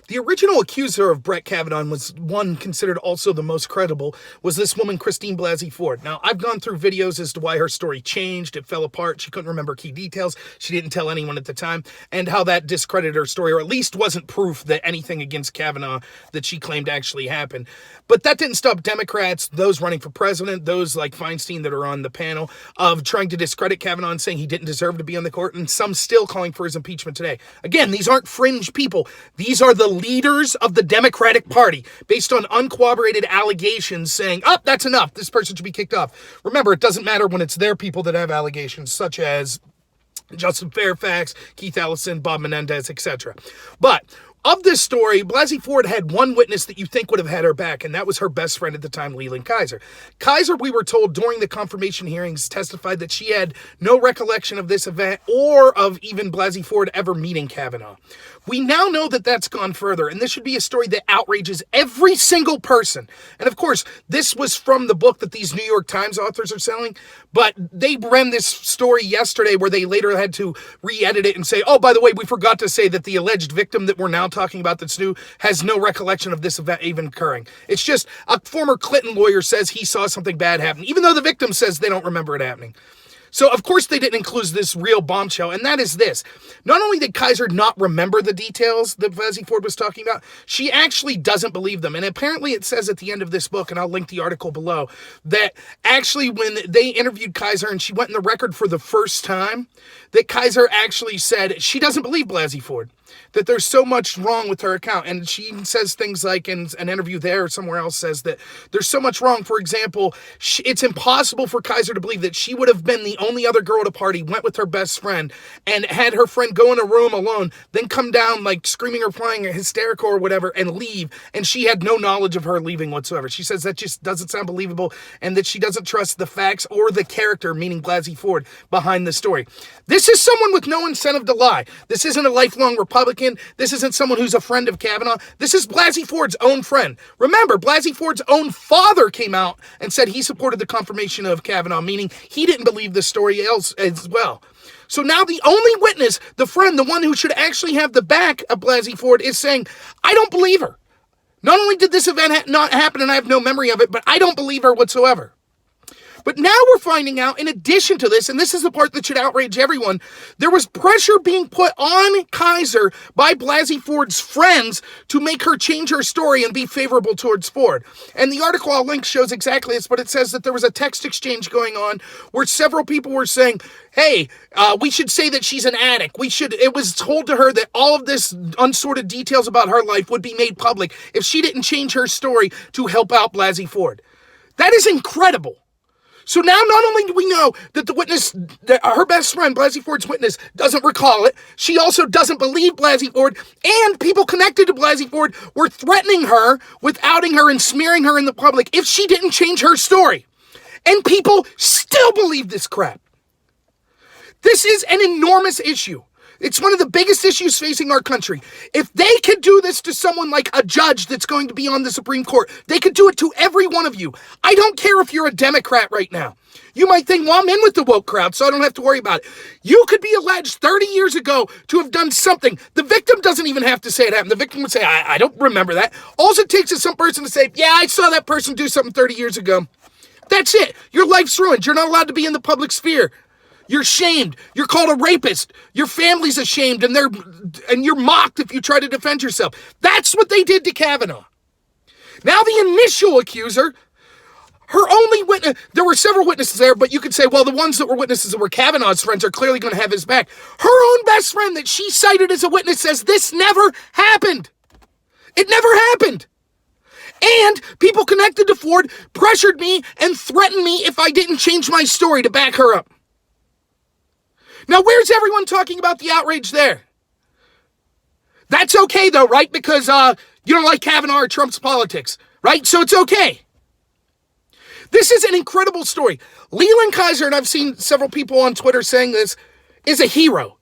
The original accuser of Brett Kavanaugh was one considered also the most credible, was this woman, Christine Blasey Ford. Now, I've gone through videos as to why her story changed. It fell apart. She couldn't remember key details. She didn't tell anyone at the time, and how that discredited her story, or at least wasn't proof that anything against Kavanaugh that she claimed actually happened. But that didn't stop Democrats, those running for president, those like Feinstein that are on the panel, of trying to discredit Kavanaugh and saying he didn't deserve to be on the court, and some still calling for his impeachment today. Again, these aren't fringe people. These are the leaders of the Democratic Party, based on uncorroborated allegations saying, oh, that's enough, this person should be kicked off. Remember, it doesn't matter when it's their people that have allegations, such as Justin Fairfax, Keith Ellison, Bob Menendez, etc. But of this story, Blasey Ford had one witness that you think would have had her back, and that was her best friend at the time, Leland Keyser. Keyser, we were told during the confirmation hearings, testified that she had no recollection of this event or of even Blasey Ford ever meeting Kavanaugh. We now know that that's gone further, and this should be a story that outrages every single person. And of course, this was from the book that these New York Times authors are selling, but they ran this story yesterday where they later had to re-edit it and say, oh, by the way, we forgot to say that the alleged victim that we're now talking about that's new has no recollection of this event even occurring. It's just a former Clinton lawyer says he saw something bad happen, even though the victim says they don't remember it happening. So, of course, they didn't include this real bombshell, and that is this. Not only did Keyser not remember the details that Blasey Ford was talking about, she actually doesn't believe them. And apparently it says at the end of this book, and I'll link the article below, that actually when they interviewed Keyser and she went in the record for the first time, that Keyser actually said she doesn't believe Blasey Ford, that there's so much wrong with her account. And she says things like in an interview there or somewhere else says that there's so much wrong. For example, it's impossible for Keyser to believe that she would have been the only other girl at a party, went with her best friend, and had her friend go in a room alone, then come down like screaming or crying or hysterical or whatever and leave, and she had no knowledge of her leaving whatsoever. She says that just doesn't sound believable, and that she doesn't trust the facts or the character, meaning Blasey Ford, behind the story. This is someone with no incentive to lie. This isn't a lifelong Republican. This isn't someone who's a friend of Kavanaugh. This is Blasey Ford's own friend. Remember, Blasey Ford's own father came out and said he supported the confirmation of Kavanaugh, meaning he didn't believe the story else as well. So now the only witness, the friend, the one who should actually have the back of Blasey Ford, is saying, I don't believe her. Not only did this event not happen and I have no memory of it, but I don't believe her whatsoever. But now we're finding out, in addition to this, and this is the part that should outrage everyone, there was pressure being put on Keyser by Blasey Ford's friends to make her change her story and be favorable towards Ford. And the article I'll link shows exactly this, but it says that there was a text exchange going on where several people were saying, hey, we should say that she's an addict. It was told to her that all of this unsorted details about her life would be made public if she didn't change her story to help out Blasey Ford. That is incredible. So now not only do we know that the witness, that her best friend, Blasey Ford's witness, doesn't recall it, she also doesn't believe Blasey Ford, and people connected to Blasey Ford were threatening her with outing her and smearing her in the public if she didn't change her story. And people still believe this crap. This is an enormous issue. It's one of the biggest issues facing our country. If they could do this to someone like a judge that's going to be on the Supreme Court, they could do it to every one of you. I don't care if you're a Democrat right now. You might think, well, I'm in with the woke crowd, so I don't have to worry about it. You could be alleged 30 years ago to have done something. The victim doesn't even have to say it happened. The victim would say, I don't remember that. All it takes is some person to say, yeah, I saw that person do something 30 years ago. That's it. Your life's ruined. You're not allowed to be in the public sphere. You're shamed. You're called a rapist. Your family's ashamed, and you're mocked if you try to defend yourself. That's what they did to Kavanaugh. Now the initial accuser, her only witness, there were several witnesses there, but you could say, well, the ones that were witnesses that were Kavanaugh's friends are clearly going to have his back. Her own best friend that she cited as a witness says this never happened. It never happened. And people connected to Ford pressured me and threatened me if I didn't change my story to back her up. Now, where's everyone talking about the outrage there? That's okay, though, right? Because you don't like Kavanaugh or Trump's politics, right? So it's okay. This is an incredible story. Leland Keyser, and I've seen several people on Twitter saying this, is a hero.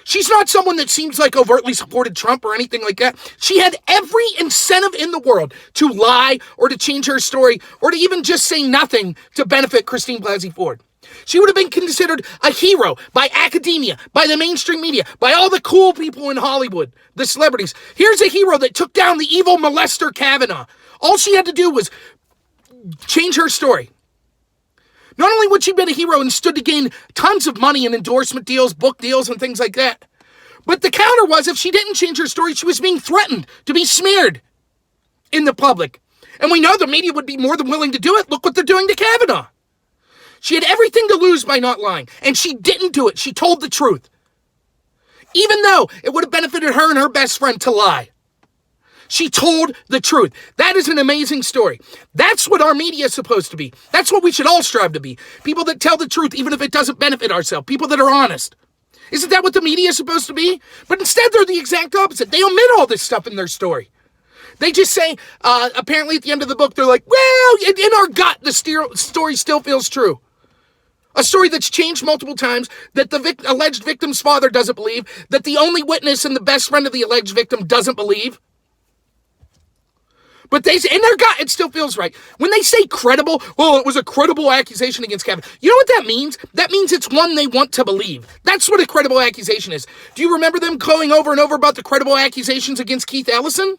She's not someone that seems like overtly supported Trump or anything like that. She had every incentive in the world to lie or to change her story or to even just say nothing to benefit Christine Blasey Ford. She would have been considered a hero by academia, by the mainstream media, by all the cool people in Hollywood, the celebrities. Here's a hero that took down the evil molester Kavanaugh. All she had to do was change her story. Not only would she have been a hero and stood to gain tons of money and endorsement deals, book deals, and things like that, but the counter was if she didn't change her story, she was being threatened to be smeared in the public. And we know the media would be more than willing to do it. Look what they're doing to Kavanaugh. She had everything to lose by not lying, and she didn't do it. She told the truth. Even though it would have benefited her and her best friend to lie. She told the truth. That is an amazing story. That's what our media is supposed to be. That's what we should all strive to be. People that tell the truth even if it doesn't benefit ourselves. People that are honest. Isn't that what the media is supposed to be? But instead, they're the exact opposite. They omit all this stuff in their story. They just say, apparently at the end of the book, they're like, well, in our gut, the story still feels true. A story that's changed multiple times, that the alleged victim's father doesn't believe, that the only witness and the best friend of the alleged victim doesn't believe. But in their gut, it still feels right. When they say credible, well, it was a credible accusation against Kavanaugh. You know what that means? That means it's one they want to believe. That's what a credible accusation is. Do you remember them going over and over about the credible accusations against Keith Ellison?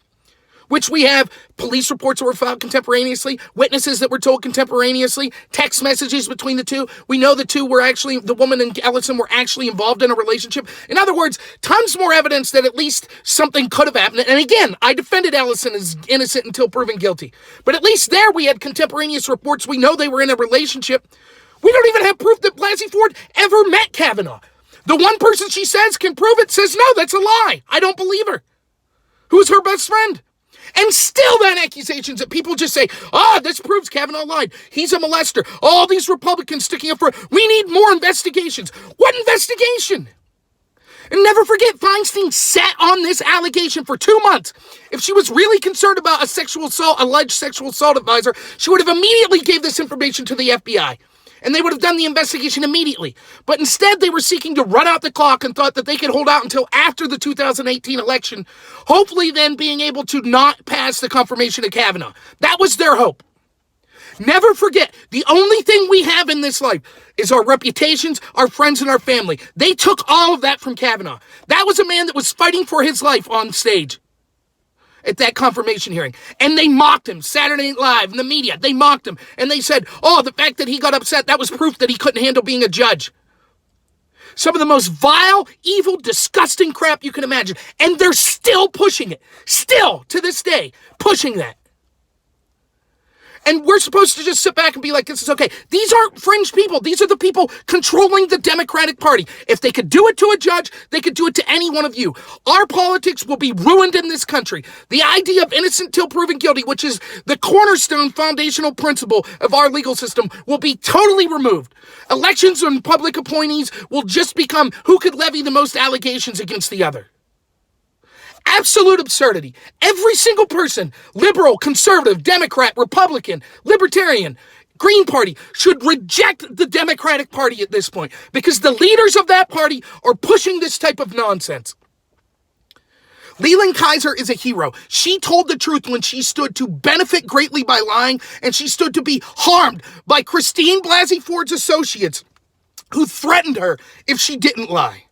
Which we have police reports that were filed contemporaneously, witnesses that were told contemporaneously, text messages between the two. We know the two were actually, the woman and Ellison were actually involved in a relationship. In other words, tons more evidence that at least something could have happened. And again, I defended Ellison as innocent until proven guilty. But at least there we had contemporaneous reports. We know they were in a relationship. We don't even have proof that Blasey Ford ever met Kavanaugh. The one person she says can prove it says, no, that's a lie. I don't believe her. Who's her best friend? And still then accusations that people just say, this proves Kavanaugh lied. He's a molester. All these Republicans sticking up for it. We need more investigations. What investigation? And never forget, Feinstein sat on this allegation for 2 months. If she was really concerned about a alleged sexual assault advisor, she would have immediately gave this information to the FBI. And they would have done the investigation immediately. But instead, they were seeking to run out the clock and thought that they could hold out until after the 2018 election, hopefully then being able to not pass the confirmation of Kavanaugh. That was their hope. Never forget, the only thing we have in this life is our reputations, our friends, and our family. They took all of that from Kavanaugh. That was a man that was fighting for his life on stage at that confirmation hearing. And they mocked him. Saturday Night Live and the media, they mocked him. And they said, the fact that he got upset, that was proof that he couldn't handle being a judge. Some of the most vile, evil, disgusting crap you can imagine. And they're still pushing it. Still, to this day, pushing that. And we're supposed to just sit back and be like, this is okay. These aren't fringe people. These are the people controlling the Democratic Party. If they could do it to a judge, they could do it to any one of you. Our politics will be ruined in this country. The idea of innocent till proven guilty, which is the cornerstone foundational principle of our legal system, will be totally removed. Elections and public appointees will just become who could levy the most allegations against the other. Absolute absurdity. Every single person, liberal, conservative, Democrat, Republican, Libertarian, Green Party, should reject the Democratic Party at this point because the leaders of that party are pushing this type of nonsense. Leland Keyser is a hero. She told the truth when she stood to benefit greatly by lying, and she stood to be harmed by Christine Blasey Ford's associates who threatened her if she didn't lie.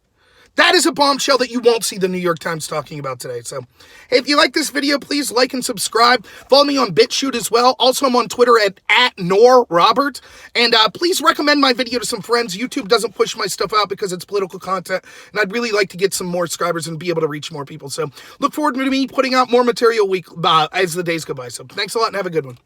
That is a bombshell that you won't see the New York Times talking about today. So, hey, if you like this video, please like and subscribe. Follow me on BitChute as well. Also, I'm on Twitter at @NorRobert. And please recommend my video to some friends. YouTube doesn't push my stuff out because it's political content. And I'd really like to get some more subscribers and be able to reach more people. So, look forward to me putting out more material as the days go by. So, thanks a lot and have a good one.